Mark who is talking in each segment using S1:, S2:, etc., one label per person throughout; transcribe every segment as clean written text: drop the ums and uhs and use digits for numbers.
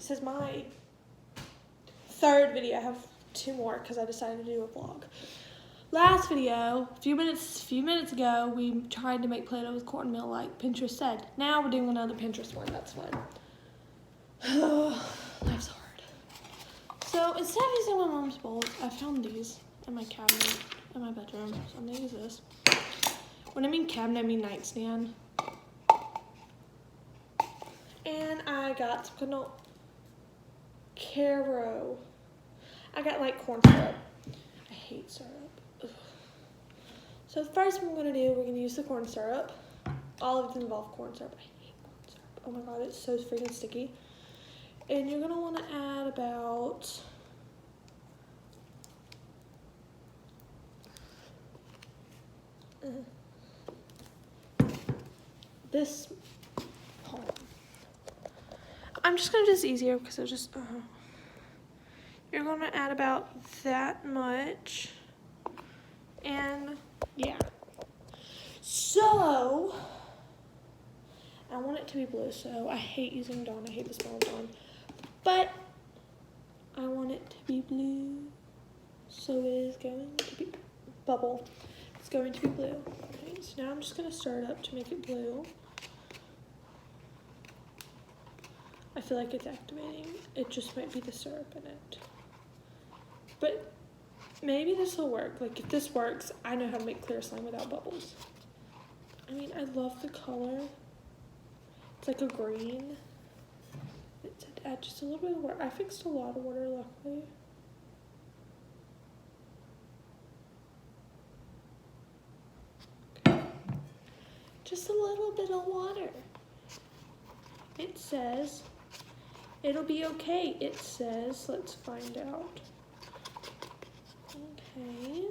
S1: This is my third video. I have two more because I decided to do a vlog. Last video, a few minutes ago, we tried to make Play-Doh with cornmeal like Pinterest said. Now we're doing another Pinterest one. That's fun. Life's hard. So instead of using my mom's bowls, I found these in my cabinet in my bedroom. So I'm gonna use this. When I mean cabinet, I mean nightstand. And I got some kind of Caro. I got like corn syrup. I hate syrup. Ugh. So the first one we're gonna do, we're gonna use the corn syrup. All of it involve corn syrup. I hate corn syrup. Oh my god, it's so freaking sticky. And you're gonna wanna add about this. I'm just gonna do this easier because it's just, you're gonna add about that much. And yeah. So, I want it to be blue, so I hate using Dawn. I hate the smell of Dawn. But, I want it to be blue. So it is going to be, bubble. It's going to be blue. Okay, so now I'm just gonna stir it up to make it blue. I feel like it's activating. It just might be the syrup in it. But maybe this will work. Like if this works, I know how to make clear slime without bubbles. I mean, I love the color. It's like a green. It said add just a little bit of water. I fixed a lot of water, luckily. Okay. Just a little bit of water. It says it'll be okay. It says, let's find out. Okay.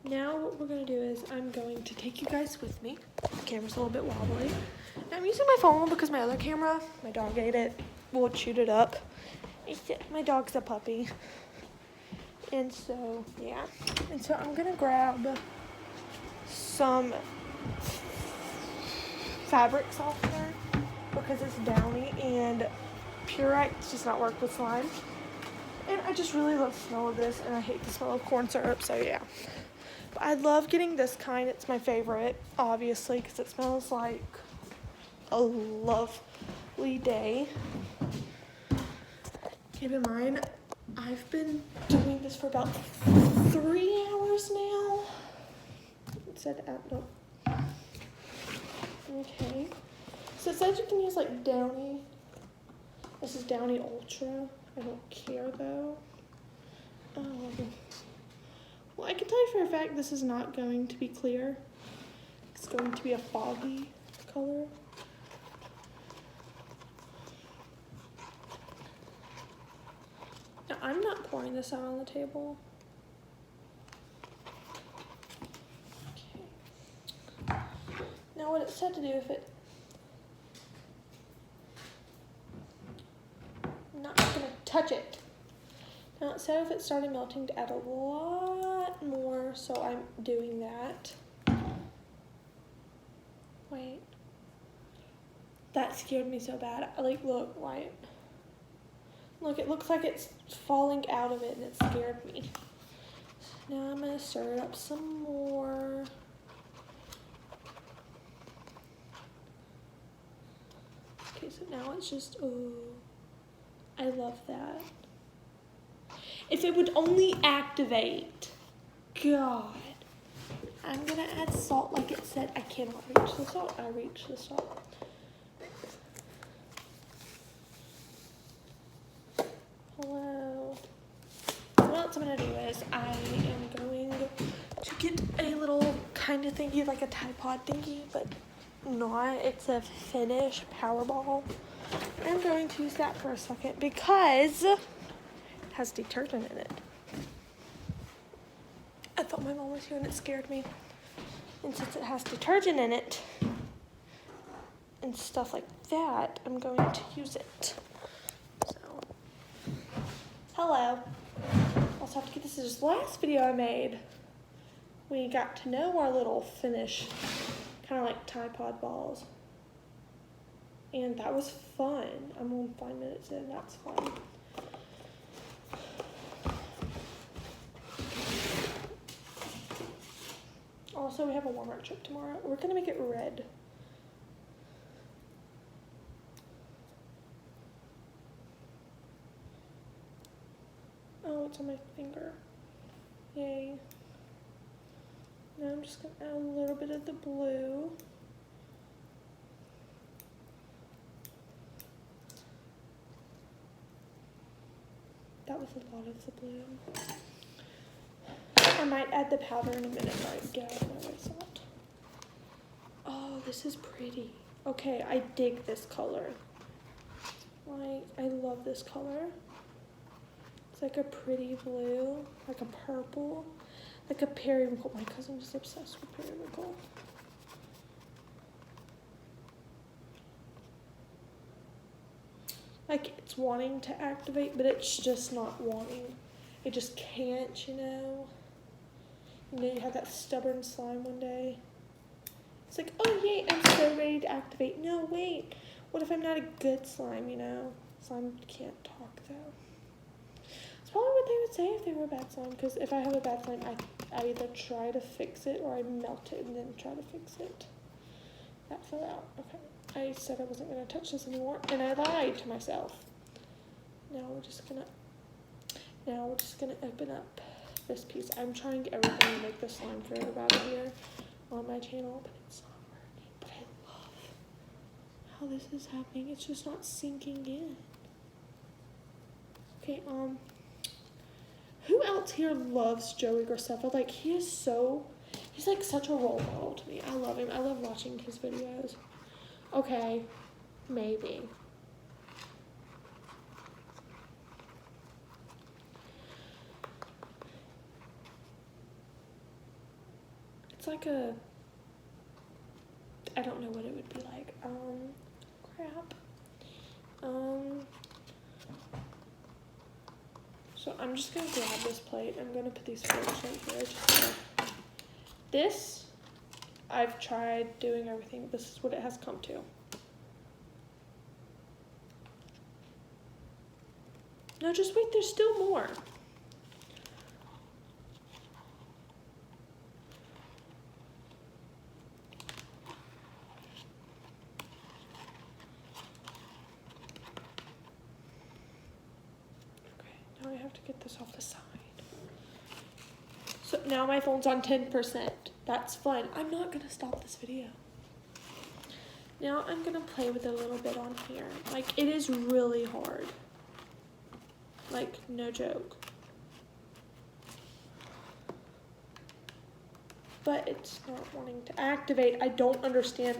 S1: Now what we're gonna do is I'm going to take you guys with me. The camera's a little bit wobbly. I'm using my phone because my other camera, my dog ate it. Well, chewed it up. My dog's a puppy. And so, yeah. And so I'm gonna grab some fabric softener because it's downy and Purex does not work with slime. And I just really love the smell of this and I hate the smell of corn syrup, so yeah. But I love getting this kind. It's my favorite, obviously, because it smells like a lovely day. Keep in mind, I've been doing this for about 3 hours now. It said, no. Okay. So it says you can use like Downy. This is Downy Ultra. I don't care though. Well, I can tell you for a fact this is not going to be clear. It's going to be a foggy color. Now, I'm not pouring this out on the table. Okay. Now what it said to do if it, I'm not gonna touch it. Now it said if it started melting to add a lot more, so I'm doing that. Wait. That scared me so bad. Like, look, Wyatt. Look, it looks like it's falling out of it and it scared me. Now I'm gonna stir it up some more. Okay, so now it's just, oh, I love that. If it would only activate. God. I'm gonna add salt like it said. I cannot reach the salt. I reach the salt. Hello. What else I'm gonna do is I am going to get a little kind of thingy, like a Tide Pod thingy, but not. It's a Finish Powerball. I'm going to use that for a second because it has detergent in it. I thought my mom was here and it scared me. And since it has detergent in it and stuff like that, I'm going to use it. So, hello. Also have to get this is the last video I made. We got to know our little Finish, kind of like Tide Pod balls. And that was fun. I'm on 5 minutes in, that's fun. Also, we have a Walmart trip tomorrow. We're gonna make it red. Oh, it's on my finger. Yay. Now I'm just gonna add a little bit of the blue. That was a lot of the blue. I might add the powder in a minute, right? Get out of my way, salt. Oh, this is pretty. Okay, I dig this color. Like, I love this color. It's like a pretty blue, like a purple, like a periwinkle. My cousin is obsessed with periwinkle. Like, it's wanting to activate, but it's just not wanting. It just can't, you know? You know, you have that stubborn slime one day. It's like, oh yay, I'm so ready to activate. No, wait. What if I'm not a good slime, you know? Slime can't talk, though. It's probably what they would say if they were a bad slime, because if I have a bad slime, I either try to fix it or I melt it and then try to fix it. That fell out. Okay. I said I wasn't going to touch this anymore, and I lied to myself. Now we're just gonna open up this piece. I'm trying everything to make the slime for everybody here on my channel, but it's not working. But I love how this is happening. It's just not sinking in. Okay, who else here loves Joey Graceffa? Like, he's like such a role model to me. I love him. I love watching his videos. Okay, maybe. It's like I don't know what it would be like. Crap. So I'm just gonna grab this plate. I'm gonna put these forks right here. This, I've tried doing everything. This is what it has come to. No, just wait, there's still more. Okay, now I have to get this off the side. So now my phone's on 10%. That's fun. I'm not gonna stop this video. Now I'm gonna play with it a little bit on here. Like, it is really hard. Like, no joke. But it's not wanting to activate. I don't understand.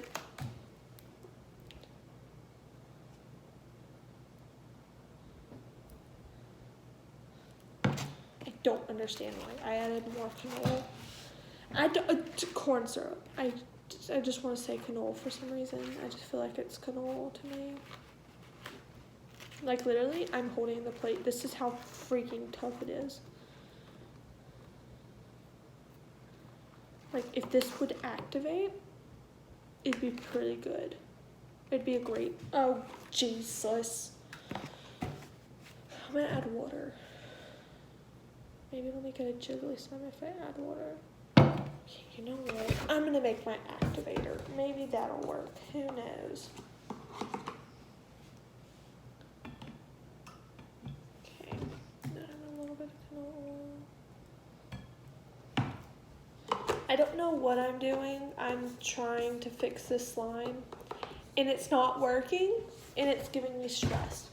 S1: I don't understand why I added more canola. Corn syrup. I just want to say canola for some reason. I just feel like it's canola to me. Like, literally, I'm holding the plate. This is how freaking tough it is. Like, if this would activate, it'd be pretty good. It'd be a great... Oh, Jesus. I'm gonna add water. Maybe it'll make it a jiggly slime if I add water. Okay, you know what? I'm gonna make my activator. Maybe that'll work. Who knows? Okay, now a little bit of canola. I don't know what I'm doing. I'm trying to fix this slime, and it's not working, and it's giving me stress.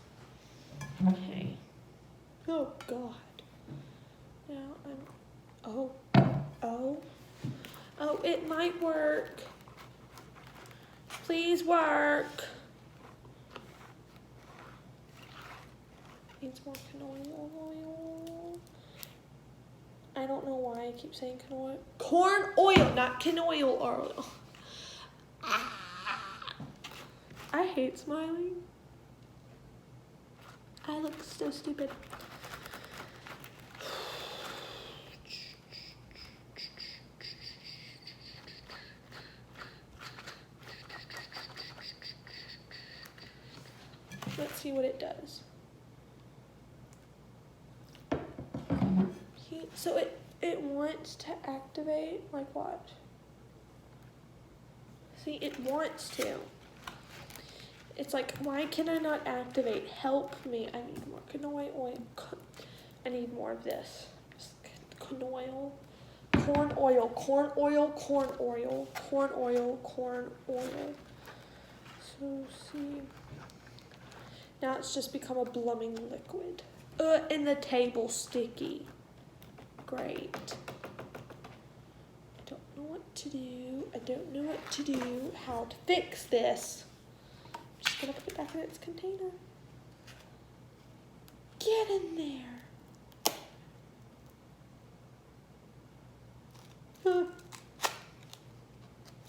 S1: Okay. Oh, God. Now Oh, it might work. Please work. Needs more canola oil. I don't know why I keep saying canola. Corn oil, not canola oil. I hate smiling. I look so stupid. Let's see what it does. So it wants to activate, like what? See, it wants to. It's like, why can I not activate? Help me. I need more canola oil. I need more of this. Canola. Corn oil, corn oil, corn oil, corn oil, corn oil. So see. Now it's just become a blooming liquid. And the table's sticky. Great. I don't know what to do. I don't know what to do. How to fix this. I'm just gonna put it back in its container. Get in there.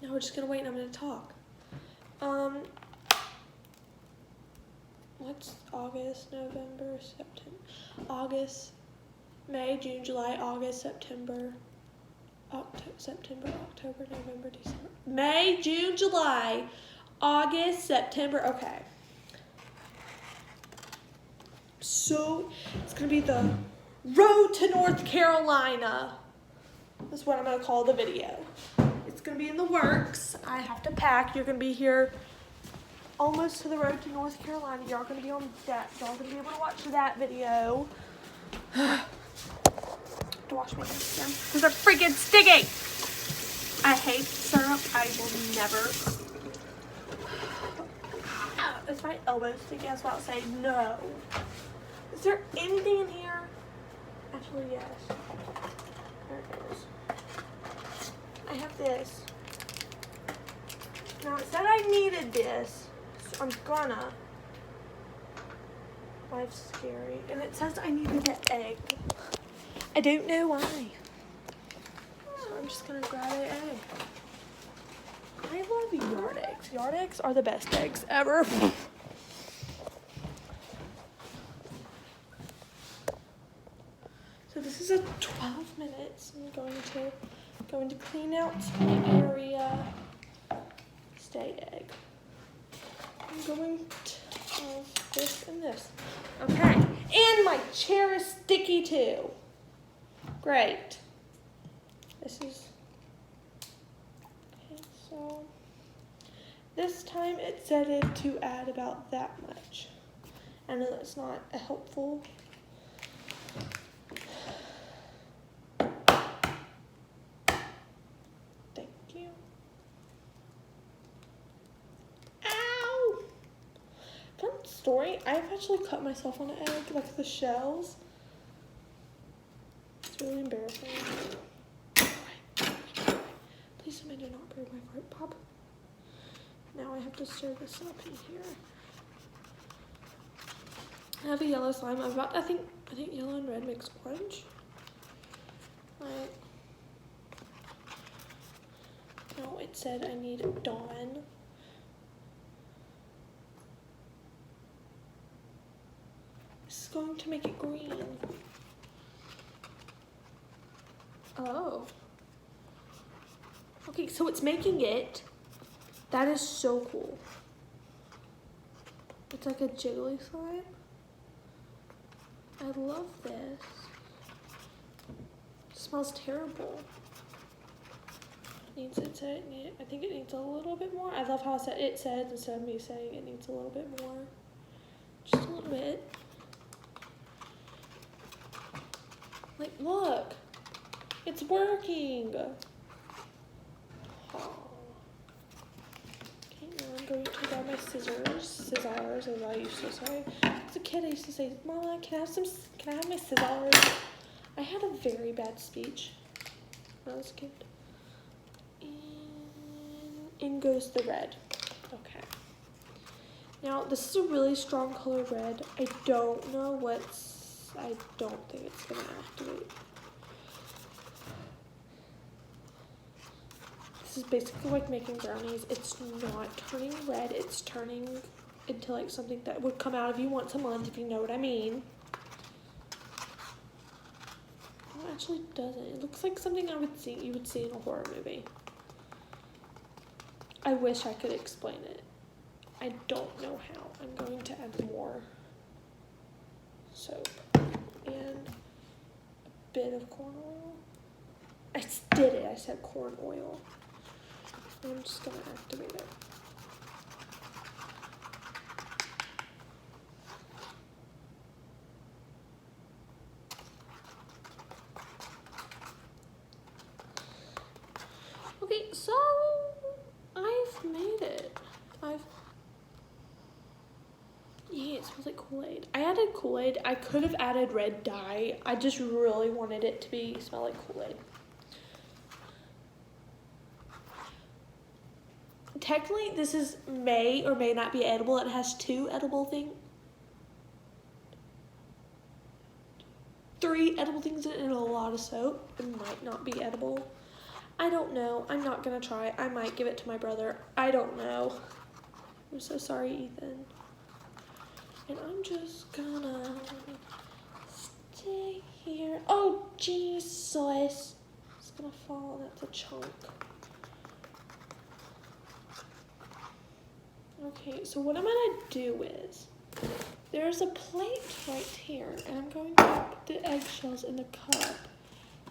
S1: Now we're just gonna wait and I'm gonna talk. What's August, November, September? August, May, June, July, August, September, October, November, December. May, June, July, August, September. Okay. So it's gonna be the road to North Carolina. That's what I'm gonna call the video. It's gonna be in the works. I have to pack. You're gonna be here almost to the road to North Carolina. Y'all gonna be on that. Y'all gonna be able to watch that video. To wash my hands again because they're freaking sticky. I hate syrup. I will never. Is my elbow sticky? I was about to say no. Is there anything in here? Actually, yes. There it is. I have this. Now it said I needed this, so I'm gonna. Life's scary. And it says I needed an egg. I don't know why. So I'm just gonna grab an egg. I love yard eggs. Yard eggs are the best eggs ever. So this is a 12 minutes. I'm going to clean out my area. Stay egg. I'm going to have this and this. Okay. And my chair is sticky too. Great. This is okay, so this time it said it to add about that much. I know that's not a helpful. Thank you. Ow! Fun story, I've actually cut myself on an egg, like the shells. It's really embarrassing. Please tell me do not break my fruit pop. Now I have to stir this up in here. I have a yellow slime. I think yellow and red makes orange. Right. No, it said I need Dawn. This is going to make it green. Oh. Okay, so it's making it. That is so cool. It's like a jiggly slime. I love this. It smells terrible. I think it needs a little bit more. I love how it said instead of me saying it needs a little bit more. Just a little bit. Like, look. It's working. Oh. Okay, now I'm going to grab my scissors, as I used to say. As a kid, I used to say, Mama, can I have my scissors? I had a very bad speech when I was a kid. And in goes the red. Okay. Now, this is a really strong color red. I don't think it's gonna activate. This is basically like making brownies. It's not turning red, it's turning into like something that would come out of you once a month, if you know what I mean. No, it actually doesn't. It looks like something you would see in a horror movie. I wish I could explain it. I don't know how. I'm going to add more soap and a bit of corn oil. I did it. I said corn oil. I'm just going to activate it. Okay, so I've made it. Yeah, it smells like Kool-Aid. I added Kool-Aid. I could have added red dye. I just really wanted it to smell like Kool-Aid. Technically, this may or may not be edible. It has 2 edible things. 3 edible things in it and a lot of soap. It might not be edible. I don't know. I'm not gonna try. I might give it to my brother. I don't know. I'm so sorry, Ethan. And I'm just gonna stay here. Oh, Jesus. It's gonna fall. That's a chunk. Okay, so what I'm gonna do is, there's a plate right here, and I'm going to put the eggshells in the cup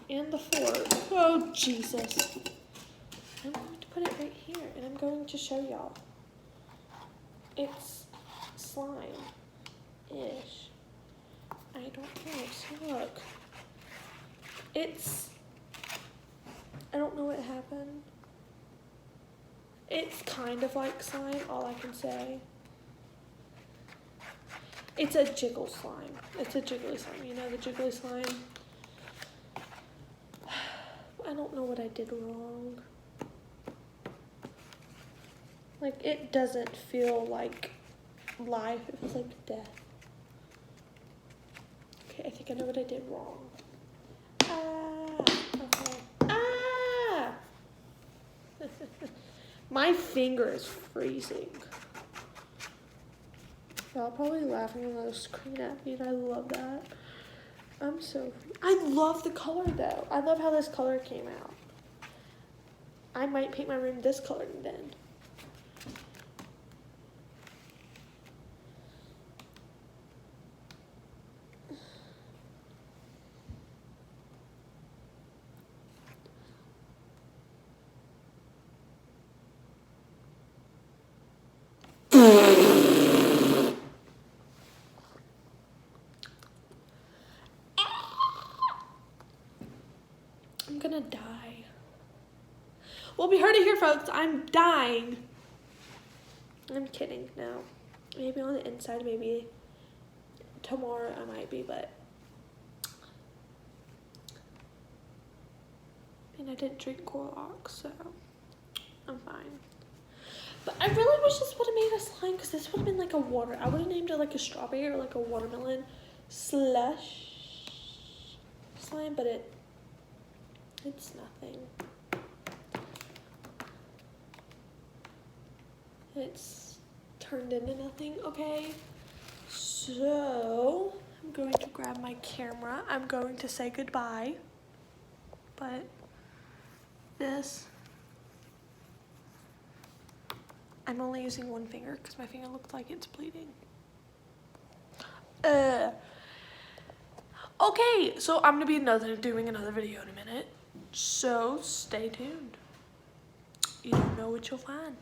S1: and the fork. Oh, Jesus. I'm going to put it right here, and I'm going to show y'all. It's slime-ish. I don't know, so look. I don't know what happened. It's kind of like slime, all I can say. It's a jiggle slime. It's a jiggly slime. You know the jiggly slime? I don't know what I did wrong. Like, it doesn't feel like life. It feels like death. Okay, I think I know what I did wrong. Okay. My finger is freezing. Y'all probably laughing on the screen at me, and I love that. I love the color, though. I love how this color came out. I might paint my room this color then. I'm gonna die. Well, we heard it here, folks. I'm dying. I'm kidding, no. Maybe on the inside, maybe tomorrow I might be, but I didn't drink Clorox, so I'm fine. But I really wish this would have made a slime, because this would have been like a water. I would have named it like a strawberry or like a watermelon slush slime, but it's nothing. It's turned into nothing, okay? So, I'm going to grab my camera. I'm going to say goodbye. But I'm only using one finger because my finger looks like it's bleeding. Okay, so I'm gonna be doing another video in a minute. So stay tuned. You don't know what you'll find.